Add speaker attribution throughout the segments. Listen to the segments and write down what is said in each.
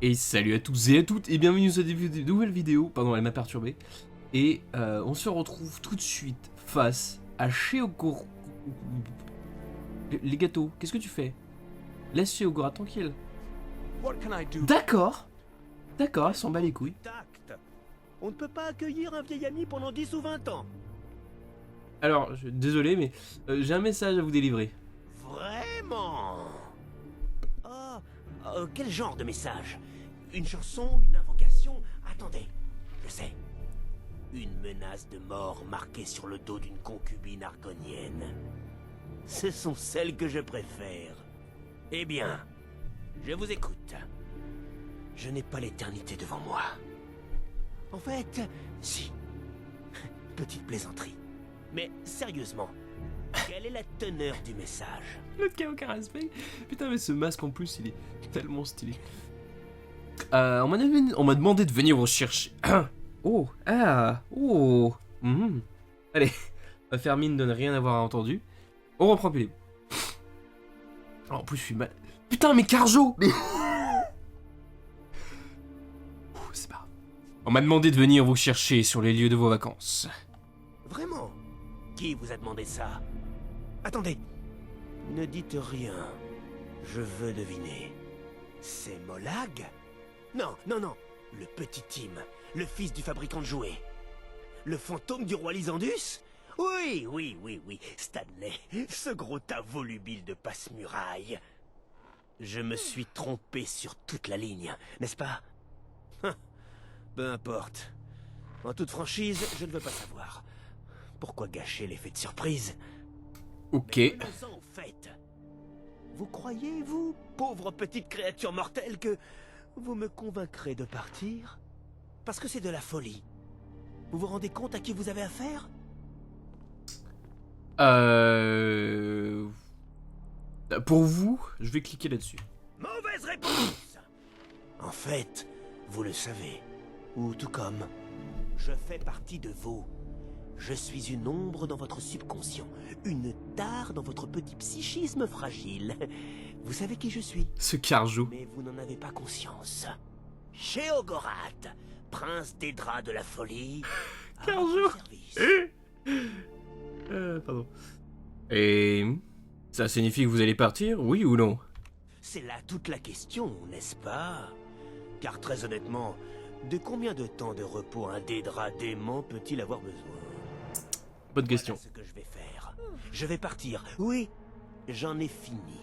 Speaker 1: Et salut à tous et à toutes et bienvenue sur cette nouvelle vidéo. Pardon, elle m'a perturbé. Et on se retrouve tout de suite face à Sheogoro. Les gâteaux, qu'est-ce que tu fais? Laisse Sheogoro tranquille. D'accord. D'accord, elle s'en bat les couilles.
Speaker 2: On ne peut pas accueillir un vieil ami pendant 10 ou 20 ans.
Speaker 1: Alors, désolé, mais j'ai un message à vous délivrer.
Speaker 2: Vraiment? Quel genre de message? Une chanson, une invocation? Attendez, je sais. Une menace de mort marquée sur le dos d'une concubine argonienne. Ce sont celles que je préfère. Eh bien, je vous écoute. Je n'ai pas l'éternité devant moi. En fait, si. Petite plaisanterie. Mais sérieusement, quelle est la teneur du message?
Speaker 1: L'autre qui a aucun respect. Putain, mais ce masque en plus, il est tellement stylé. On m'a demandé de venir vous chercher. Oh, Allez, on va faire mine de ne rien avoir entendu. On reprend plus les... Oh, en plus, je suis mal... Putain, mais Carjo mais... C'est pas grave. On m'a demandé de venir vous chercher sur les lieux de vos vacances.
Speaker 2: Vraiment? Qui vous a demandé ça? Attendez. Ne dites rien. Je veux deviner. C'est Molag? Non, non, non. Le petit Tim, le fils du fabricant de jouets. Le fantôme du roi Lysandus? Oui, oui, oui, oui. Stanley, ce gros tas volubile de passe-muraille. Je me suis trompé sur toute la ligne, n'est-ce pas? Peu importe. En toute franchise, je ne veux pas savoir. Pourquoi gâcher l'effet de surprise?
Speaker 1: Ok.
Speaker 2: Mais venons-en au fait. Vous croyez, vous, pauvre petite créature mortelle, que vous me convaincrez de partir? Parce que c'est de la folie. Vous vous rendez compte à qui vous avez affaire?
Speaker 1: Pour vous, je vais cliquer là-dessus.
Speaker 2: Mauvaise réponse! En fait, vous le savez. Ou tout comme, je fais partie de vous. Je suis une ombre dans votre subconscient, une tare dans votre petit psychisme fragile. Vous savez qui je suis?
Speaker 1: Ce Carjo.
Speaker 2: Mais vous n'en avez pas conscience. Sheogorat, prince des draps de la folie. à
Speaker 1: Carjo.
Speaker 2: votre service.
Speaker 1: Pardon. Et... ça signifie que vous allez partir, oui ou non?
Speaker 2: C'est là toute la question, n'est-ce pas? Car très honnêtement, de combien de temps de repos un dédra dément peut-il avoir besoin?
Speaker 1: Bonne question.
Speaker 2: Voilà ce que je vais faire. Je vais partir. Oui, j'en ai fini.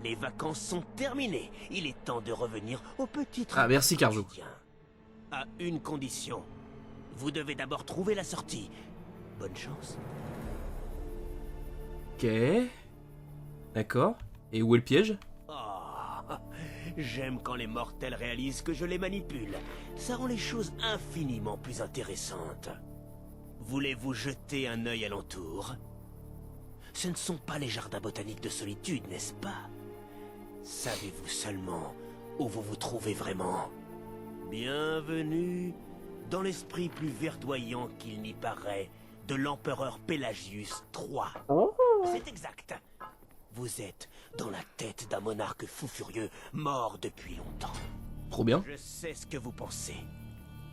Speaker 2: Les vacances sont terminées. Il est temps de revenir au petit
Speaker 1: Ah, merci, Carjo.
Speaker 2: quotidien. À une condition. Vous devez d'abord trouver la sortie. Bonne chance.
Speaker 1: Ok. D'accord. Et où est le piège?
Speaker 2: Oh, j'aime quand les mortels réalisent que je les manipule. Ça rend les choses infiniment plus intéressantes. Voulez-vous jeter un œil alentour? Ce ne sont pas les jardins botaniques de solitude, n'est-ce pas? Savez-vous seulement où vous vous trouvez vraiment? Bienvenue dans l'esprit plus verdoyant qu'il n'y paraît de l'empereur Pelagius III. C'est exact. Vous êtes dans la tête d'un monarque fou furieux mort depuis longtemps.
Speaker 1: Trop bien.
Speaker 2: Je sais ce que vous pensez.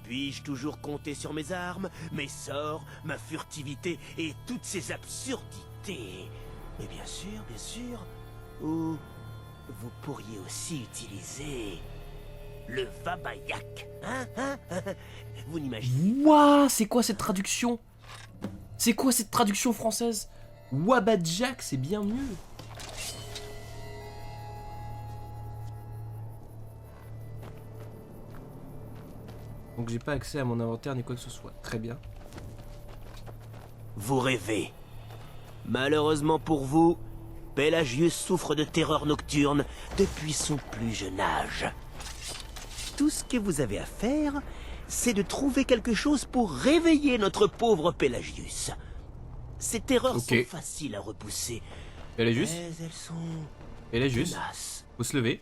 Speaker 2: Puis-je toujours compter sur mes armes, mes sorts, ma furtivité et toutes ces absurdités? Mais bien sûr. Ou vous pourriez aussi utiliser le Vabayak, hein? Vous n'imaginez
Speaker 1: Ouah, c'est quoi cette traduction? C'est quoi cette traduction française? Wabadjak, c'est bien mieux. Donc j'ai pas accès à mon inventaire ni quoi que ce soit. Très bien.
Speaker 2: Vous rêvez. Malheureusement pour vous, Pelagius souffre de terreur nocturne depuis son plus jeune âge. Tout ce que vous avez à faire, c'est de trouver quelque chose pour réveiller notre pauvre Pelagius. Ces terreurs sont faciles à repousser,
Speaker 1: Pelagius?
Speaker 2: mais elles sont
Speaker 1: Pelagius?
Speaker 2: tenaces.
Speaker 1: Faut se lever.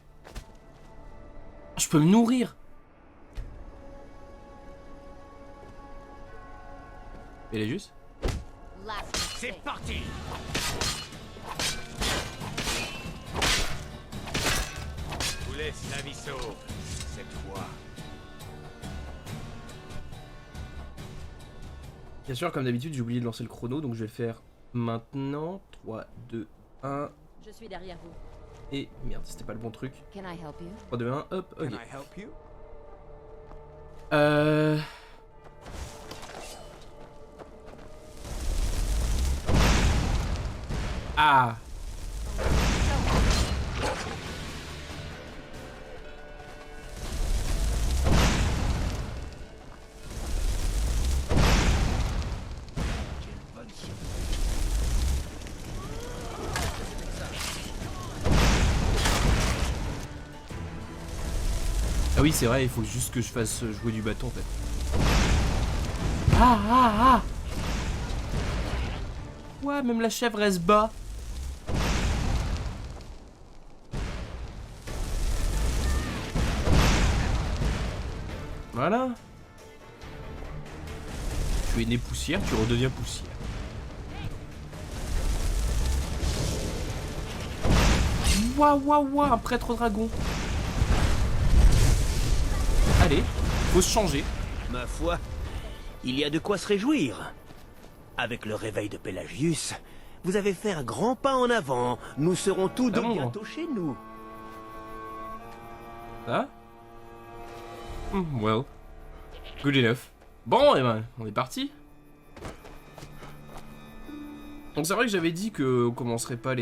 Speaker 1: Je peux me nourrir. Pelagius?
Speaker 2: C'est parti! laisse la vie sauve, cette fois.
Speaker 1: Bien sûr, comme d'habitude, j'ai oublié de lancer le chrono, donc je vais le faire maintenant. 3, 2, 1.
Speaker 3: Je suis derrière vous.
Speaker 1: Et merde, c'était pas le bon truc.
Speaker 3: Can I help you?
Speaker 1: 3, 2, 1, hop, ok.
Speaker 2: Can I help you?
Speaker 1: Ah. Ah oui, c'est vrai, il faut juste que je fasse jouer du bâton en fait. Ah ah ah. Ouais, même la chèvre elle se bat. Voilà. Tu es né poussière, tu redeviens poussière. Waouh, waouh, waouh, un prêtre dragon. Allez, faut se changer.
Speaker 2: Ma foi, il y a de quoi se réjouir. Avec le réveil de Pelagius, vous avez fait un grand pas en avant. Nous serons tous deux
Speaker 1: bon.
Speaker 2: bientôt chez nous.
Speaker 1: Ça well. Good enough. Bon, et ben, on est parti. Donc c'est vrai que j'avais dit qu'on commencerait pas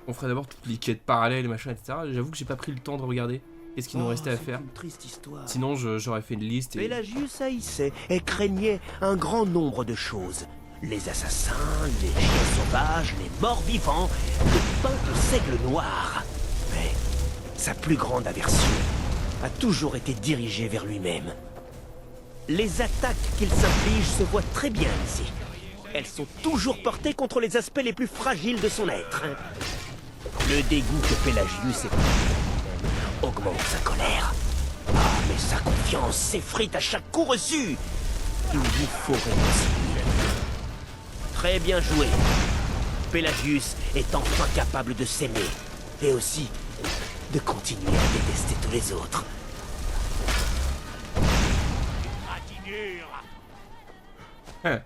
Speaker 1: on ferait d'abord toutes les quêtes parallèles, machin, etc. J'avoue que j'ai pas pris le temps de regarder qu'est-ce qu'il nous restait à
Speaker 2: c'est
Speaker 1: faire.
Speaker 2: une triste histoire.
Speaker 1: Sinon, j'aurais fait une liste et...
Speaker 2: Pelagius haïssait et craignait un grand nombre de choses. Les assassins, les chiens sauvages, les morts vivants, le peuple seigle noir. Mais sa plus grande aversion a toujours été dirigée vers lui-même. Les attaques qu'il s'inflige se voient très bien ici. Elles sont toujours portées contre les aspects les plus fragiles de son être. Le dégoût que Pelagius éprouve augmente sa colère. Ah, mais sa confiance s'effrite à chaque coup reçu. Il vous faut réconcilier. Très bien joué. Pelagius est enfin capable de s'aimer. Et aussi de continuer à détester tous les autres.
Speaker 1: Hein.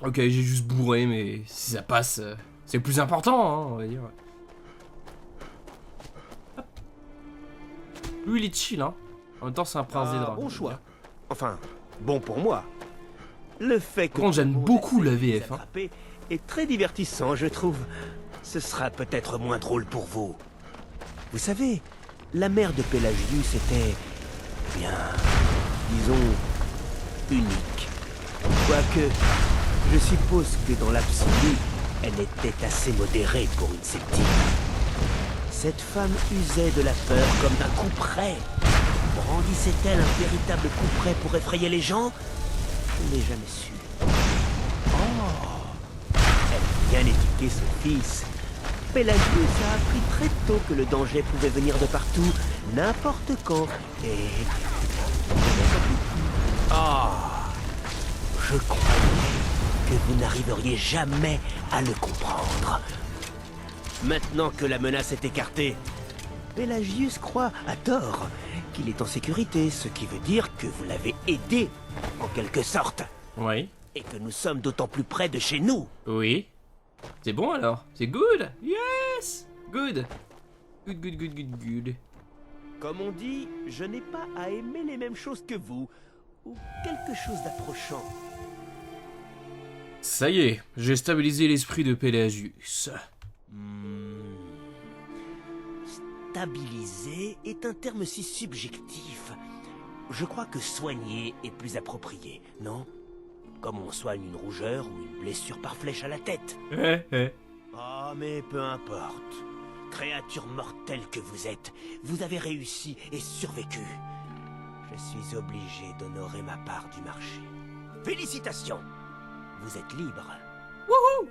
Speaker 1: Ok, j'ai juste bourré, mais si ça passe, c'est le plus important, hein, on va dire. Hop. Lui, il est chill, hein. En même temps, c'est un prince des draps.
Speaker 2: Bon choix. Enfin, bon pour moi. Le fait que...
Speaker 1: Par contre, j'aime beaucoup la VF, hein.
Speaker 2: est très divertissant, je trouve. Ce sera peut-être moins drôle pour vous. Vous savez, la mère de Pelagius était... bien... disons... unique. Quoique, je suppose que dans l'absolu, elle était assez modérée pour une septime. Cette femme usait de la peur comme d'un coup près. Brandissait-elle un véritable coup près pour effrayer les gens? Je n'ai jamais su. Oh! Elle a bien éduqué son fils. Pelagius a appris très tôt que le danger pouvait venir de partout, n'importe quand, et... Ah! Je croyais que vous n'arriveriez jamais à le comprendre. Maintenant que la menace est écartée, Pelagius croit, à tort, qu'il est en sécurité, ce qui veut dire que vous l'avez aidé, en quelque sorte.
Speaker 1: Oui.
Speaker 2: Et que nous sommes d'autant plus près de chez nous.
Speaker 1: Oui. C'est bon alors. C'est good. Yes. Good. Good, good, good, good, good.
Speaker 2: Comme on dit, je n'ai pas à aimer les mêmes choses que vous, ou quelque chose d'approchant.
Speaker 1: Ça y est, j'ai stabilisé l'esprit de Pelagius.
Speaker 2: Stabiliser est un terme si subjectif. Je crois que soigner est plus approprié, non? Comme on soigne une rougeur ou une blessure par flèche à la tête. Ah, mais peu importe. Créature mortelle que vous êtes, vous avez réussi et survécu. Je suis obligé d'honorer ma part du marché. Félicitations! Vous êtes libre.
Speaker 1: Wouhou!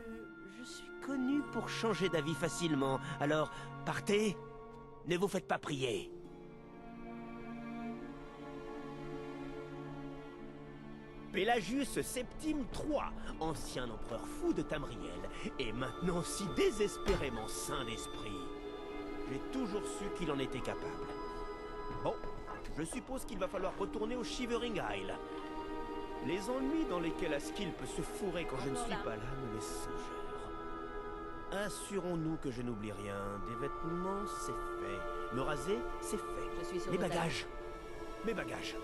Speaker 2: Je suis connu pour changer d'avis facilement, alors partez. Ne vous faites pas prier. Pelagius Septime III, ancien empereur fou de Tamriel, est maintenant si désespérément sain d'esprit. J'ai toujours su qu'il en était capable. Bon, je suppose qu'il va falloir retourner au Shivering Isle. Les ennuis dans lesquels Askill peut se fourrer quand je ne suis pas là me laissent songeur. Assurons-nous que je n'oublie rien. Des vêtements, c'est fait. Me raser, c'est fait.
Speaker 3: Je suis sur
Speaker 2: Mes
Speaker 3: vos
Speaker 2: bagages. Mes bagages.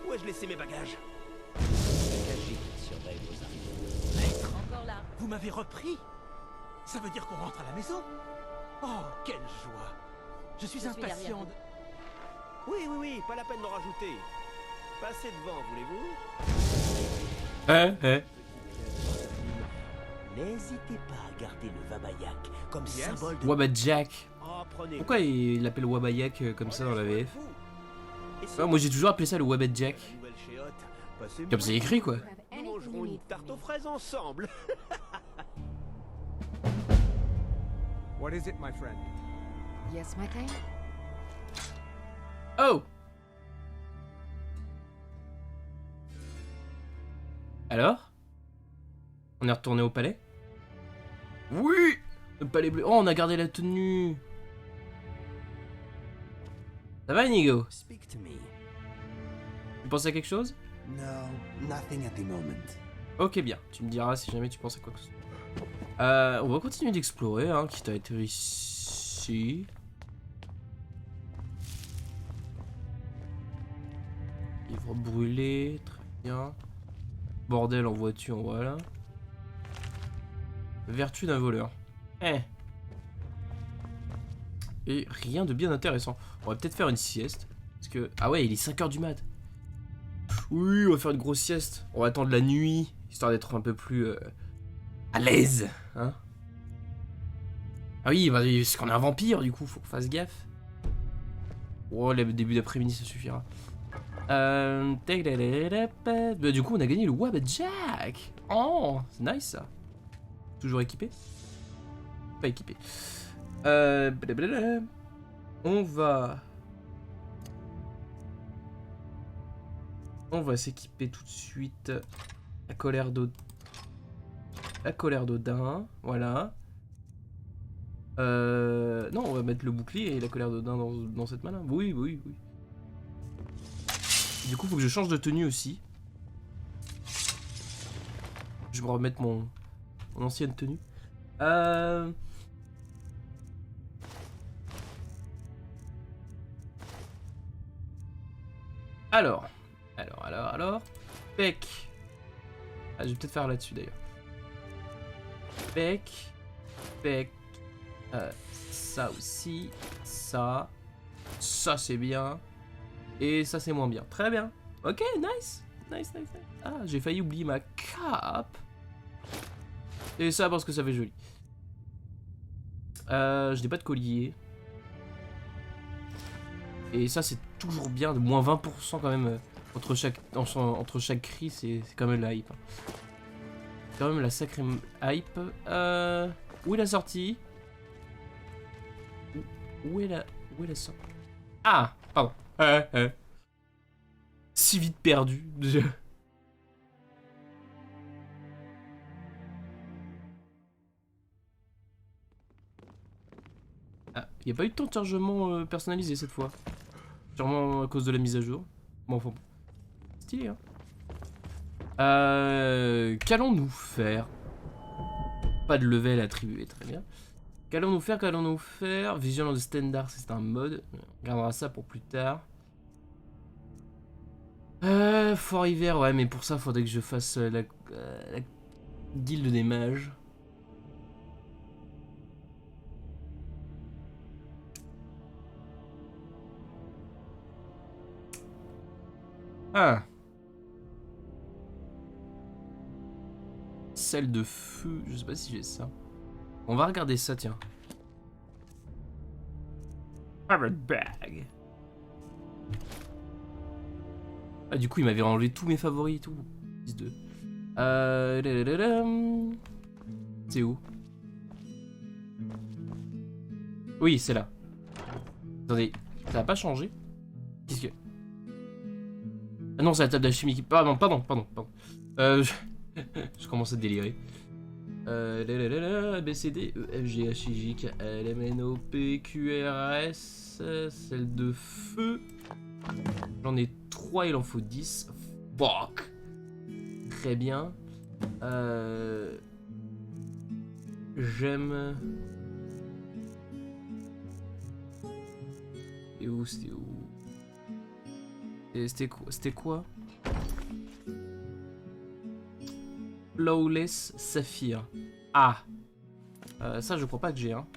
Speaker 2: Où ai-je laissé mes bagages?
Speaker 4: Caché surveille vos arrivées.
Speaker 2: Maître,
Speaker 3: Encore là.
Speaker 2: vous m'avez repris? Ça veut dire qu'on rentre à la maison? Oh, quelle joie! Je suis
Speaker 3: Je suis derrière
Speaker 2: impatient de... Oui, pas la peine d'en rajouter. Passez devant, voulez-vous? N'hésitez pas à garder le Vabayak comme symbole de...
Speaker 1: Wabajack.
Speaker 2: Oh, prenez.
Speaker 1: Pourquoi il l'appelle Wabayak comme ça dans la VF?
Speaker 2: Et
Speaker 1: Moi j'ai toujours appelé ça le Wabajack.
Speaker 2: la nouvelle chéotte, passez-moi.
Speaker 1: Comme c'est écrit quoi.
Speaker 2: Nous mangerons une tarte aux fraises ensemble.
Speaker 5: What is it, my friend?
Speaker 3: Yes, my king.
Speaker 1: Oh! Alors? On est retourné au palais? Oui! Le palais bleu. Oh, on a gardé la tenue. Ça va, Inigo?
Speaker 4: Speak to me.
Speaker 1: Tu penses à quelque chose?
Speaker 4: No, nothing at the moment.
Speaker 1: Ok, bien. Tu me diras si jamais tu penses à quoi que ce soit. On va continuer d'explorer, hein, quitte à être ici. Livre brûlé, très bien. Bordel en voiture, voilà. Vertu d'un voleur. Eh. Et rien de bien intéressant. On va peut-être faire une sieste. Parce que... Ah ouais, il est 5 h du mat. Oui, on va faire une grosse sieste. On va attendre la nuit, histoire d'être un peu plus... à l'aise, hein. Ah oui, bah, parce qu'on est un vampire, du coup, faut qu'on fasse gaffe. Oh, le début d'après-midi, ça suffira. Bah, du coup, on a gagné le Wabajack. Oh, c'est nice, ça. Toujours équipé? Pas équipé. Blablabla. On va s'équiper tout de suite. La colère d'Odin, voilà. Non, on va mettre le bouclier et la colère d'Odin dans cette main-là. Oui. Du coup, faut que je change de tenue aussi. Je vais me remettre mon ancienne tenue. Alors. Peck. Ah, je vais peut-être faire là-dessus d'ailleurs. Peck. Ça aussi. Ça c'est bien. Et ça c'est moins bien. Très bien. Ok, nice. Ah, j'ai failli oublier ma cape. Et ça parce que ça fait joli. Je n'ai pas de collier. Et ça c'est toujours bien, de moins 20% quand même entre chaque cri, c'est quand même la hype. C'est quand même la sacrée hype. Où est la sortie? Où est la sortie? Ah, pardon. Si vite perdu. Ah, il n'y a pas eu de temps de chargement personnalisé cette fois. Sûrement à cause de la mise à jour. Bon, enfin bon. Stylé, hein. Qu'allons-nous faire? Pas de level attribué, très bien. Qu'allons-nous faire? Vision de Standard, c'est un mode. On regardera ça pour plus tard. Fort hiver, ouais, mais pour ça, faudrait que je fasse la guilde des mages. Ah. Celle de feu, je sais pas si j'ai ça. On va regarder ça, tiens. Pirate bag. Ah, du coup, il m'avait enlevé tous mes favoris et tout. 10-2. C'est où? Oui, c'est là. Attendez, ça a pas changé? Qu'est-ce que... Ah non, c'est la table d'alchimie qui... Pardon. Je commence à délirer. A, B, C, D, E, F, G, H, I, J, K, L, M, N, O, P, Q, R, S. Celle de feu. J'en ai 3, il en faut 10. Fuck. Très bien. J'aime... Et où c'était où? C'était quoi? Flawless Saphir. Ah, ça je crois pas que j'ai, hein.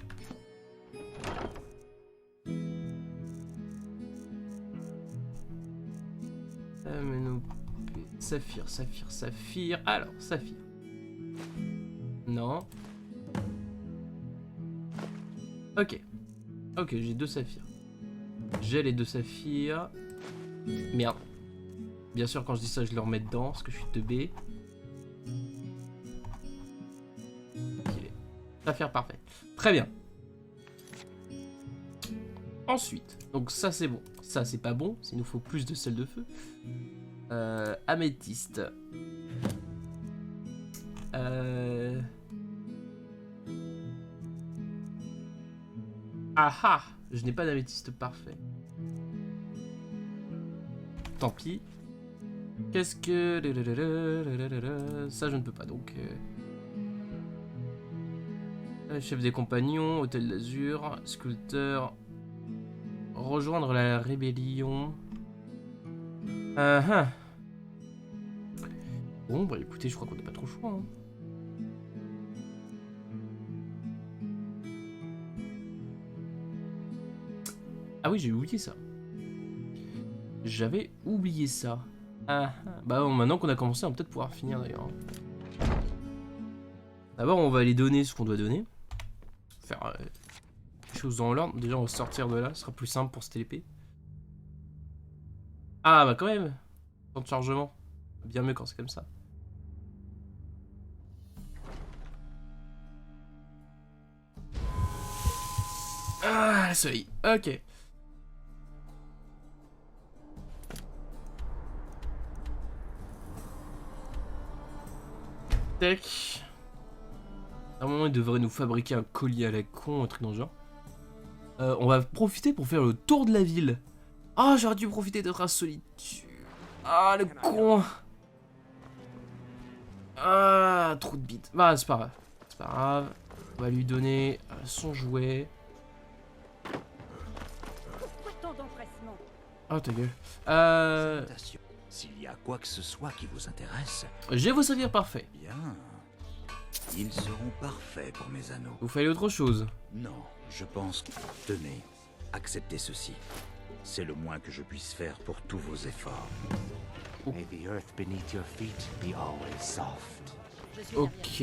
Speaker 1: Saphir, Saphir, Saphir. Alors, Saphir. Non. Ok. Ok, j'ai 2 saphirs. J'ai les 2 saphirs. Merde. Bien sûr, quand je dis ça, je le remets dedans, parce que je suis teubé. Ok. Saphir parfait. Très bien. Ensuite, donc ça c'est bon. Ça c'est pas bon, il nous faut plus de sel de feu. Améthyste. Ah, je n'ai pas d'améthyste parfait. Tant pis. Qu'est-ce que... Ça je ne peux pas donc... Chef des compagnons, hôtel d'azur, sculpteur... Rejoindre la rébellion. Bon bah écoutez, je crois qu'on n'a pas trop le choix, hein. Ah oui, j'ai oublié ça. J'avais oublié ça. Bah bon, maintenant qu'on a commencé, on va peut-être pouvoir finir d'ailleurs. D'abord, on va aller donner ce qu'on doit donner. Faire les choses dans l'ordre. Déjà, on va sortir de là. Ce sera plus simple pour se TP. Ah bah quand même. Temps de chargement. Bien mieux quand c'est comme ça. Ah, le soleil. Ok. Tac. À un moment, il devrait nous fabriquer un collier à la con, un truc dans le genre. On va profiter pour faire le tour de la ville. Ah, j'aurais dû profiter d'être à solitude. Ah, le con. Ah, trop de bite. Bah, c'est pas grave. C'est pas grave. On va lui donner son jouet.
Speaker 6: Pourquoi tant d'empressement?
Speaker 1: Oh, ta gueule.
Speaker 4: Salutations. S'il y a quoi que ce soit qui vous intéresse,
Speaker 1: J'ai vos savirs parfaits.
Speaker 4: bien. Ils seront parfaits pour mes anneaux.
Speaker 1: Vous fallait autre chose.
Speaker 4: Non, je pense que... Tenez, acceptez ceci. C'est le moins que je puisse faire pour tous vos efforts.
Speaker 2: May the earth beneath your feet be always soft.
Speaker 1: Ok.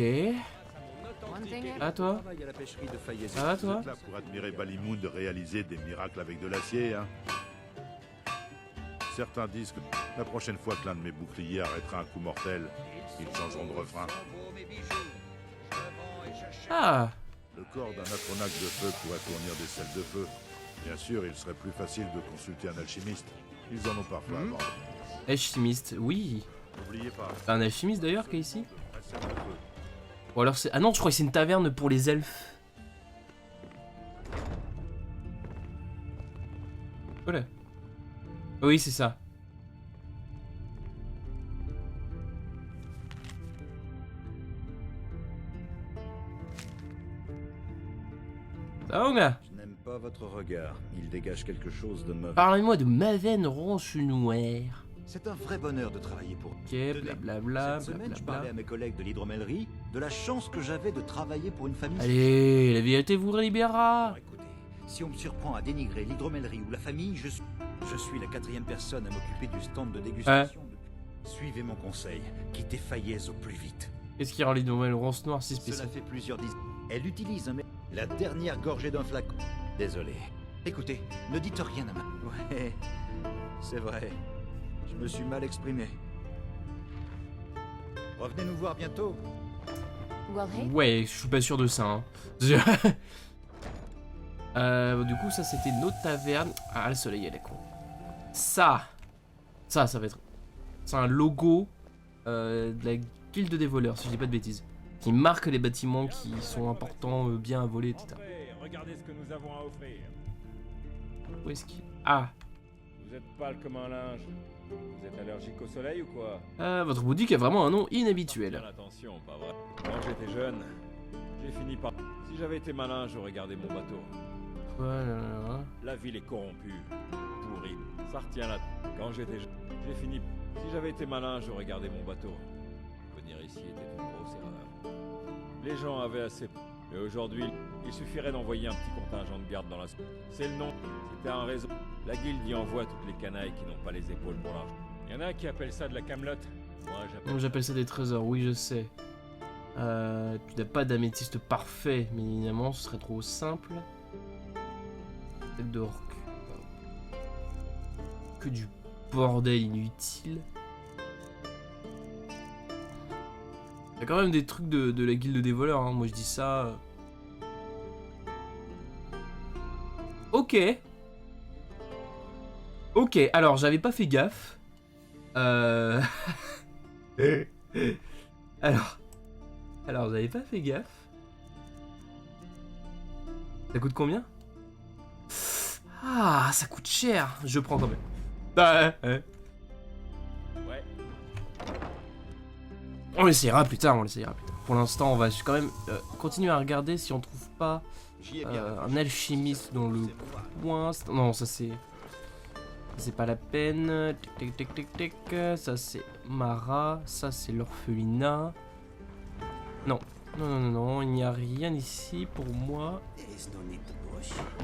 Speaker 3: One thing at
Speaker 1: À toi.
Speaker 7: Travaille à la pêcherie de Fayez.
Speaker 1: Ça va, toi?
Speaker 8: Vous êtes là pour admirer Balimoun réaliser des miracles avec de l'acier, hein. Certains disent que la prochaine fois que l'un de mes boucliers arrêtera un coup mortel, ils changeront de refrain.
Speaker 1: Ah.
Speaker 8: Le corps d'un atronaque de feu pourrait fournir des selles de feu. Bien sûr, il serait plus facile de consulter un alchimiste. Ils en ont parfois à vendre.
Speaker 1: Alchimiste, oui.
Speaker 8: N'oubliez pas,
Speaker 1: Un alchimiste d'ailleurs qui est ici.
Speaker 8: la selle de feu.
Speaker 1: Ou alors c'est... Ah non, je crois que c'est une taverne pour les elfes. Voilà. Oui, c'est ça. Ça va, mon gars?
Speaker 4: Je n'aime pas votre regard. Il dégage quelque chose de mauvais.
Speaker 1: Parlez-moi de Maven Ronche Noire.
Speaker 4: C'est un vrai bonheur de travailler pour vous.
Speaker 1: Ok,
Speaker 4: Tenez,
Speaker 1: blablabla,
Speaker 4: cette semaine, je
Speaker 1: blablabla.
Speaker 4: parlais à mes collègues de l'hydromellerie de la chance que j'avais de travailler pour une famille.
Speaker 1: Allez, la vérité vous libérera.
Speaker 4: Bon, écoutez, si on me surprend à dénigrer l'hydromellerie ou la famille, je suis la 4e personne à m'occuper du stand de dégustation. Suivez mon conseil, quittez Fayez au plus vite.
Speaker 1: Qu'est-ce qui rend les Maven Ronche Noire si
Speaker 4: Cela
Speaker 1: spécial?
Speaker 4: fait plusieurs dizaines. Elle utilise la dernière gorgée d'un flacon. Désolé. Écoutez, ne dites rien à ma... Ouais, c'est vrai. Je me suis mal exprimé. Revenez nous voir bientôt.
Speaker 3: Well, hey,
Speaker 1: Ouais, je suis pas sûr de ça. Hein. Du coup, ça c'était notre taverne. Ah, le soleil, elle est con. Ça va être. C'est un logo de la guilde des voleurs, si je dis pas de bêtises. qui marque les bâtiments qui sont importants, bien à voler, etc.
Speaker 7: Regardez ce que nous avons à offrir.
Speaker 1: Où est-ce qu'il... Ah,
Speaker 7: Vous êtes pâle comme un linge. Vous êtes allergique au soleil ou quoi?
Speaker 1: votre boutique a vraiment un nom inhabituel.
Speaker 7: Bien attention, pas vrai. Quand j'étais jeune, j'ai fini par... Si j'avais été malin, j'aurais gardé mon bateau.
Speaker 1: Voilà.
Speaker 7: La ville est corrompue, pourrie. Ça retient là. Quand j'étais jeune, j'ai fini... Si j'avais été malin, j'aurais gardé mon bateau. Venir ici était une grosse erreur. Les gens avaient assez... Mais aujourd'hui, il suffirait d'envoyer un petit contingent de garde dans la... C'est le nom. C'était un réseau. La guilde y envoie toutes les canailles qui n'ont pas les épaules pour l'argent. Il y en a qui appellent ça de la camelote. Moi,
Speaker 1: J'appelle ça des trésors, oui, je sais. Tu n'as pas d'améthyste parfait, mais évidemment, ce serait trop simple. Tête d'orque. Que du bordel inutile. Il y a quand même des trucs de la guilde des voleurs, hein. Moi je dis ça. Ok. Ok, alors j'avais pas fait gaffe. Alors j'avais pas fait gaffe. Ça coûte combien? Ah, ça coûte cher. Je prends quand même. Ouais. On l'essayera plus tard, Pour l'instant, on va quand même continuer à regarder si on trouve pas un alchimiste dans le coin. Non, ça c'est... C'est pas la peine. Tic, tic, tic, tic, tic. Ça c'est Mara. Ça c'est l'orphelinat. Non. Non, il n'y a rien ici pour moi.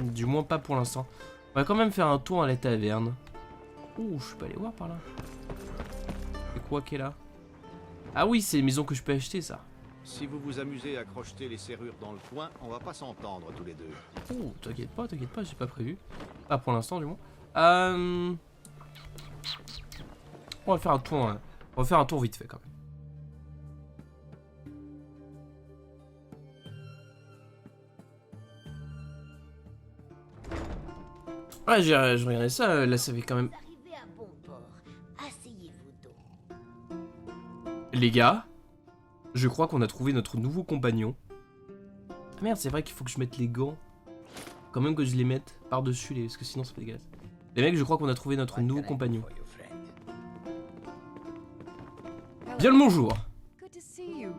Speaker 1: Du moins pas pour l'instant. On va quand même faire un tour à la taverne. Ouh, je peux aller voir par là. C'est quoi qui est là? Ah oui, c'est les maisons que je peux acheter, ça.
Speaker 9: Si vous vous amusez à crocheter les serrures dans le coin, on va pas s'entendre tous les deux.
Speaker 1: Oh, t'inquiète pas, j'ai pas prévu. Pas pour l'instant, du moins. On va faire un tour. On va faire un tour vite fait quand même. Ouais, je regardais ça, là ça fait quand même.
Speaker 6: Arrivez à bon port. Asseyez-vous donc.
Speaker 1: Les gars, je crois qu'on a trouvé notre nouveau compagnon. Ah merde, c'est vrai qu'il faut que je mette les gants. Quand même que je les mette par-dessus les... parce que sinon ça fait dégueulasse. Les mecs, je crois qu'on a trouvé notre nouveau compagnon. Bien le bonjour.
Speaker 3: Good to see you.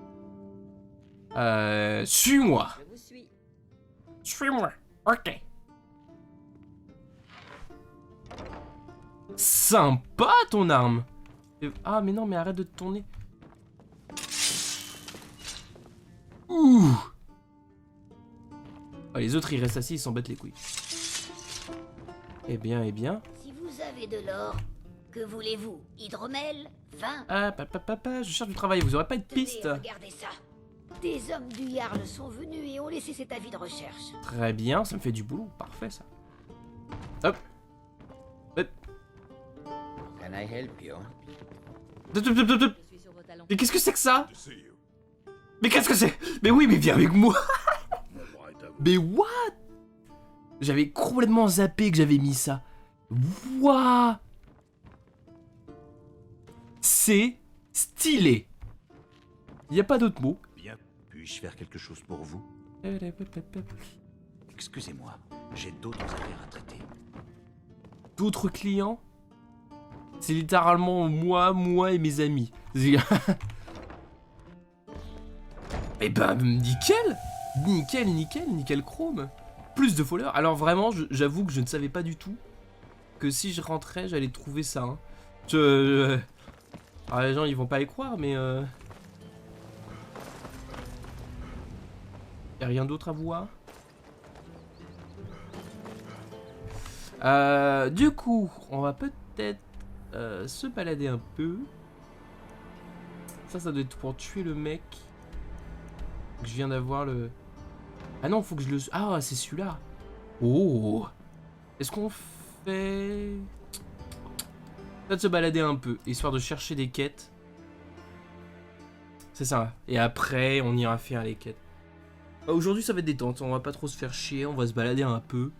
Speaker 1: Suis-moi.
Speaker 3: Je vous suis.
Speaker 1: Suis-moi. Ok. Sympa ton arme. Ah mais non, mais arrête de te tourner. Ouh. Oh, les autres ils restent assis, ils s'en battent les couilles. Eh bien.
Speaker 6: Si vous avez de l'or, que voulez-vous? Hydromel? Vin?
Speaker 1: Ah, papa, je cherche du travail, vous aurez pas de piste?
Speaker 6: Tenez, regardez ça. Des hommes du Jarl sont venus et ont laissé cet avis de recherche.
Speaker 1: Très bien, ça me fait du boulot, parfait ça. Hop. Hop.
Speaker 10: Can I help you?
Speaker 1: Hop.
Speaker 3: Je suis sur vos talons.
Speaker 1: Mais qu'est-ce que c'est que ça? Mais qu'est-ce que c'est? Mais oui, mais viens avec moi. Mais what? J'avais complètement zappé que j'avais mis ça. Waouh. C'est stylé. Il n'y a pas d'autre mot.
Speaker 4: Bien, puis-je faire quelque chose pour vous? Excusez-moi, j'ai d'autres affaires à traiter.
Speaker 1: D'autres clients? C'est littéralement moi et mes amis. Eh ben, nickel chrome. Plus de followers. Alors vraiment, j'avoue que je ne savais pas du tout que si je rentrais, j'allais trouver ça. Hein. Alors les gens, ils vont pas y croire, mais... Y'a rien d'autre à voir. Du coup, on va peut-être se balader un peu. Ça doit être pour tuer le mec. Je viens d'avoir le... Ah non, faut que je le... Ah, c'est celui-là. Oh. Est-ce qu'on fait... Peut-être se balader un peu, histoire de chercher des quêtes. C'est ça. Et après, on ira faire les quêtes. Aujourd'hui, ça va être détente. On va pas trop se faire chier. On va se balader un peu.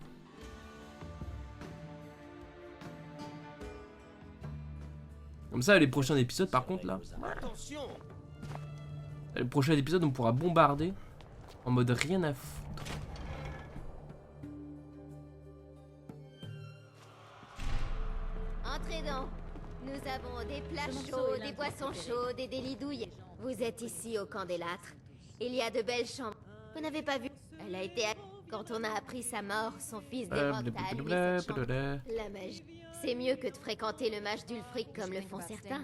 Speaker 1: Comme ça, les prochains épisodes, par contre, là...
Speaker 2: Attention!
Speaker 1: Le prochain épisode, on pourra bombarder en mode rien à foutre.
Speaker 6: Entrez donc. Nous avons des plats chauds, des boissons chaudes et des lits douilles. Vous êtes ici au Candélâtre. Il y a de belles chambres. Vous n'avez pas vu? Elle a été... Quand on a appris sa mort, son fils Déroc a allumé cette chambre. La magie. C'est mieux que de fréquenter le mage d'Ulfric comme le font certains.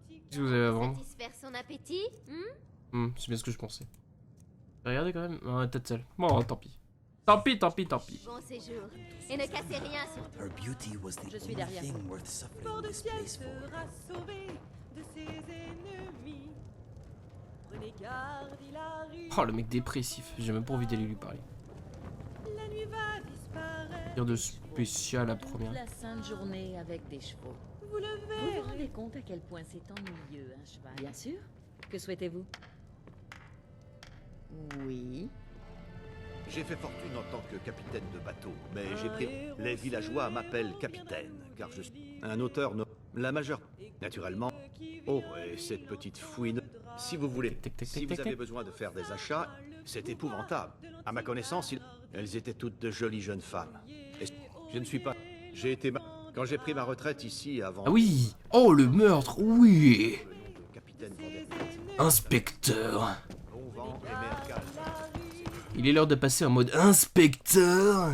Speaker 1: Qu'est-ce que vous avez à vendre?
Speaker 6: Satisfaire son appétit,
Speaker 1: C'est bien ce que je pensais. Regardez quand même. Ah, tête seule. Bon, tant pis. Tant pis, tant pis, tant pis.
Speaker 6: Bon séjour. Et ne cassez rien surtout.
Speaker 3: Je suis derrière.
Speaker 11: Bord de ciel sera sauvé de ses ennemis. Prenez garde, il arrive.
Speaker 1: Oh, le mec dépressif. J'ai même pas envie d'aller lui parler.
Speaker 11: La nuit va disparaître.
Speaker 1: Dire de spécial la première.
Speaker 3: La sainte journée avec des chevaux.
Speaker 11: Vous le
Speaker 3: Vous
Speaker 11: verrez.
Speaker 3: vous rendez compte à quel point c'est ennuyeux, un cheval? Bien sûr. Que souhaitez-vous? Oui.
Speaker 9: J'ai fait fortune en tant que capitaine de bateau, mais j'ai pris... Les villageois m'appellent capitaine, car je suis un auteur... La majeure... Naturellement... Oh, et cette petite fouine... Si vous voulez, si vous avez besoin de faire des achats, c'est épouvantable. À ma connaissance, elles étaient toutes de jolies jeunes femmes. Et je ne suis pas... J'ai été... Quand j'ai pris ma retraite ici, avant...
Speaker 1: Ah oui. Oh, le meurtre, oui.
Speaker 9: Capitaine
Speaker 1: Inspecteur.
Speaker 9: Bon vent et mer calme.
Speaker 1: Il est l'heure de passer en mode inspecteur.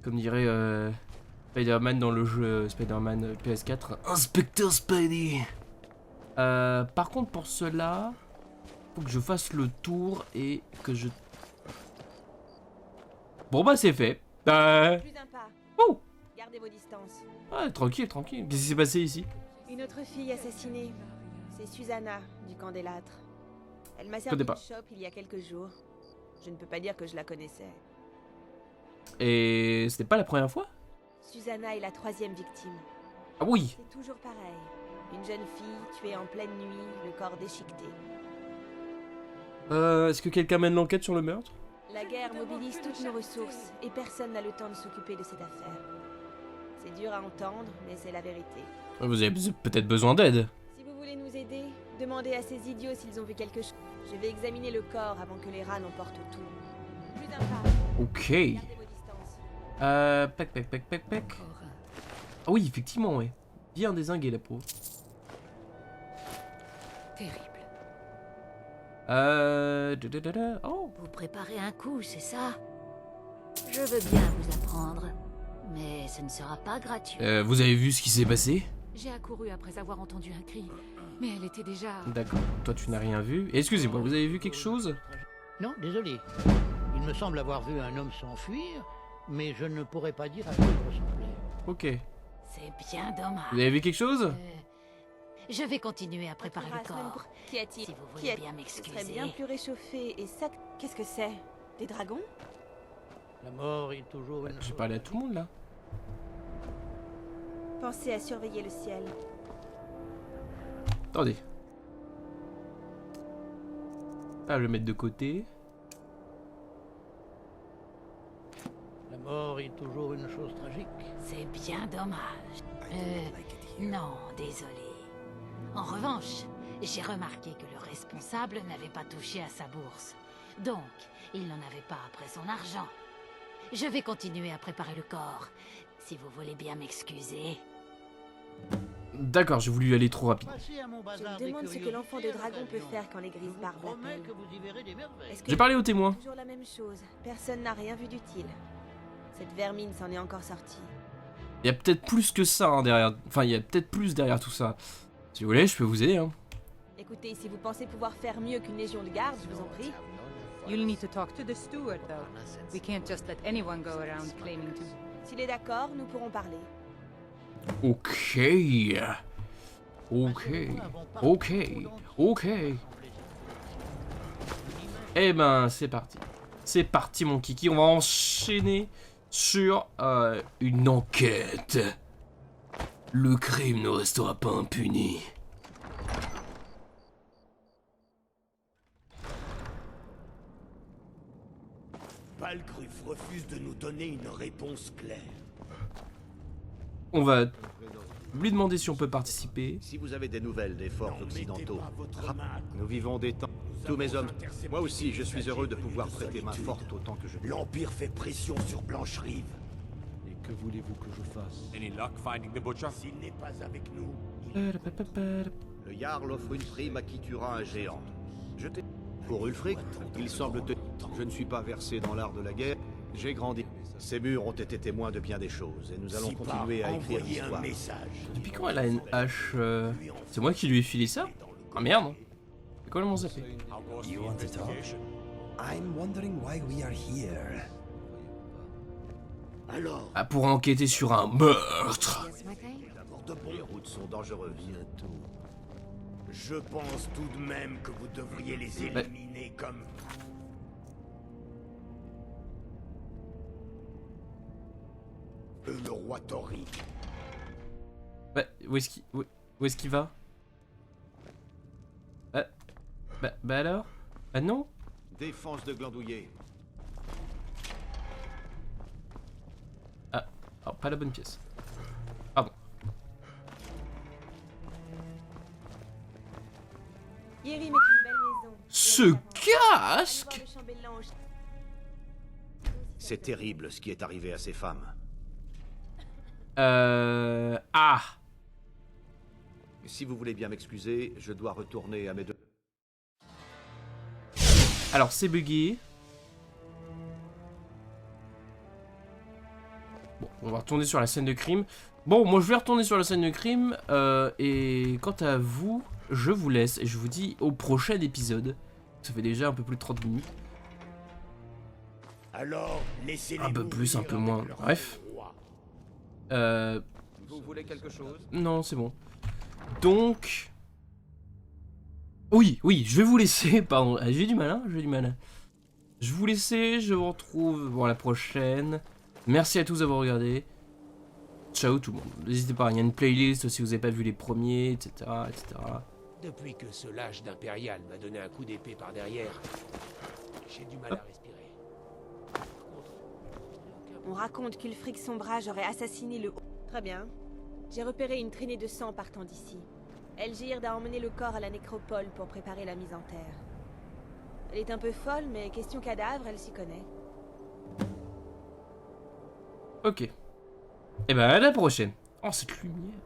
Speaker 1: Comme dirait Spider-Man dans le jeu Spider-Man PS4. Inspecteur Spidey. Par contre, pour cela, faut que je fasse le tour et que je... Bon bah c'est fait.
Speaker 11: Plus un pas.
Speaker 1: Oh.
Speaker 11: Gardez vos distances.
Speaker 1: Ouais, tranquille, tranquille. Qu'est-ce qui s'est passé ici?
Speaker 11: Une autre fille assassinée. C'est Susanna, du Candélâtre. Elle m'a
Speaker 1: Connais
Speaker 11: servi
Speaker 1: pas.
Speaker 11: une chope il y a quelques jours. Je ne peux pas dire que je la connaissais.
Speaker 1: Et c'était pas la première fois?
Speaker 11: Susanna est la 3e victime.
Speaker 1: Ah oui.
Speaker 11: C'est toujours pareil. Une jeune fille tuée en pleine nuit, le corps déchiqueté.
Speaker 1: Est-ce que quelqu'un mène l'enquête sur le meurtre?
Speaker 11: La guerre mobilise toutes nos ressources et personne n'a le temps de s'occuper de cette affaire. C'est dur à entendre, mais c'est la vérité.
Speaker 1: Vous avez peut-être besoin d'aide.
Speaker 11: Si vous voulez nous aider, demandez à ces idiots s'ils ont vu quelque chose. Je vais examiner le corps avant que les rats n'emportent tout. Plus un pas.
Speaker 1: Ok.
Speaker 11: Gardez vos distances.
Speaker 1: Pac. Ah oui, effectivement, ouais. Bien dézingué la pauvre.
Speaker 6: Terrible.
Speaker 1: Oh.
Speaker 6: Vous préparez un coup, c'est ça? Je veux bien vous apprendre, mais ce ne sera pas gratuit.
Speaker 1: Vous avez vu ce qui s'est passé?
Speaker 3: J'ai accouru après avoir entendu un cri. Mais elle était déjà...
Speaker 1: D'accord. Toi, tu n'as rien vu. Excusez-moi, vous avez vu quelque chose?
Speaker 10: Non, désolé. Il me semble avoir vu un homme s'enfuir, mais je ne pourrais pas dire à quoi il ressemblait.
Speaker 1: Ok.
Speaker 6: C'est bien dommage.
Speaker 1: Vous avez vu quelque chose?
Speaker 6: Je vais continuer à préparer le corps.
Speaker 11: Qu'y a-t-il?
Speaker 6: Si vous
Speaker 11: Qui
Speaker 6: voulez
Speaker 11: a-
Speaker 6: bien
Speaker 11: Ce serait
Speaker 6: m'excuser.
Speaker 11: bien plus réchauffé et ça... Qu'est-ce que c'est? Des dragons?
Speaker 10: La mort est toujours une...
Speaker 1: J'ai parlé à tout le monde là.
Speaker 11: Pensez à surveiller le ciel.
Speaker 1: Attendez. Ah, le mettre de côté.
Speaker 10: La mort est toujours une chose tragique.
Speaker 6: C'est bien dommage. Non, désolé. En revanche, j'ai remarqué que le responsable n'avait pas touché à sa bourse. Donc, il n'en avait pas après son argent. Je vais continuer à préparer le corps, si vous voulez bien m'excuser.
Speaker 1: D'accord, j'ai voulu aller trop rapide.
Speaker 10: Passez à mon
Speaker 11: Je
Speaker 10: bazar
Speaker 11: me
Speaker 10: des
Speaker 11: demande ce que l'enfant de
Speaker 10: curiosités à
Speaker 11: dragon peut
Speaker 10: l'occasion.
Speaker 11: faire quand les grises
Speaker 10: Je vous
Speaker 11: barbes
Speaker 10: promets
Speaker 11: l'appellent.
Speaker 10: que vous y verrez des merveilles.
Speaker 11: Est-ce que
Speaker 1: J'ai parlé au témoin.
Speaker 11: toujours la même chose? Personne n'a rien vu d'utile. Cette vermine s'en est encore sortie.
Speaker 1: Il y a peut-être plus que ça hein, derrière. Enfin, il y a peut-être plus derrière tout ça. Si vous voulez, je peux vous aider. Hein.
Speaker 11: Écoutez, si vous pensez pouvoir faire mieux qu'une légion de garde, je vous en prie.
Speaker 12: You'll need to talk to the steward, though. We can't just let anyone go around claiming to...
Speaker 11: S'il est d'accord, nous pourrons parler.
Speaker 1: Ok. Ok. Eh ben, c'est parti. C'est parti, mon kiki. On va enchaîner sur une enquête. Le crime ne restera pas impuni.
Speaker 2: Balgruf refuse de nous donner une réponse claire.
Speaker 1: On va lui demander si on peut participer.
Speaker 9: Si vous avez des nouvelles des forts occidentaux, nous vivons des temps. Tous mes hommes. Moi aussi, je suis heureux de pouvoir prêter main forte autant que je peux.
Speaker 2: L'Empire fait pression sur Blancherive.
Speaker 7: Et que voulez-vous que je fasse?
Speaker 2: Any luck finding the butcher? S'il n'est pas avec nous.
Speaker 9: Le Jarl offre une prime à qui tuera un géant. Je t'ai... Pour Ulfric, il semble te... Je ne suis pas versé dans l'art de la guerre. J'ai grandi. Ces murs ont été témoins de bien des choses et nous allons continuer à écrire l'histoire.
Speaker 1: Depuis quand elle a une hache C'est moi qui lui ai filé ça? Ah merde. C'est quoi le mon zappé?
Speaker 13: You want to talk? I'm wondering why we are here.
Speaker 2: Alors,
Speaker 1: Ah, pour enquêter sur un meurtre.
Speaker 9: Les routes sont dangereuses.
Speaker 2: bientôt. Je pense tout de même que vous devriez les éliminer comme... Le roi Tori.
Speaker 1: Bah, où est-ce qu'il va? Bah alors? Bah non?
Speaker 9: Défense de Glandouillet.
Speaker 1: Ah, alors pas la bonne pièce. Pardon.
Speaker 11: Yérim est une belle maison.
Speaker 1: Ce casque!
Speaker 9: C'est terrible ce qui est arrivé à ces femmes.
Speaker 1: Ah!
Speaker 9: Si vous voulez bien m'excuser, je dois retourner à mes deux...
Speaker 1: Alors c'est bugué. Bon, on va retourner sur la scène de crime. Bon, moi je vais retourner sur la scène de crime. Et quant à vous, je vous laisse et je vous dis au prochain épisode. Ça fait déjà un peu plus de 30 minutes.
Speaker 2: Alors, laissez-les
Speaker 1: Un peu plus, un peu moins. Bref.
Speaker 13: Vous voulez quelque chose?
Speaker 1: Non, c'est bon. Donc... Oui, je vais vous laisser, pardon, j'ai du mal, hein, j'ai du mal. Je vais vous laisser, je vous retrouve pour la prochaine. Merci à tous d'avoir regardé. Ciao tout le monde. N'hésitez pas, il y a une playlist si vous n'avez pas vu les premiers, etc., etc.
Speaker 2: Depuis que ce lâche d'impérial m'a donné un coup d'épée par derrière, j'ai du mal à respirer.
Speaker 11: On raconte qu'Ulfric Sombrage aurait assassiné le... Très bien. J'ai repéré une traînée de sang partant d'ici. Elgird a emmené le corps à la nécropole pour préparer la mise en terre. Elle est un peu folle, mais question cadavre, elle s'y connaît.
Speaker 1: Ok. Et ben à la prochaine. Oh, cette lumière.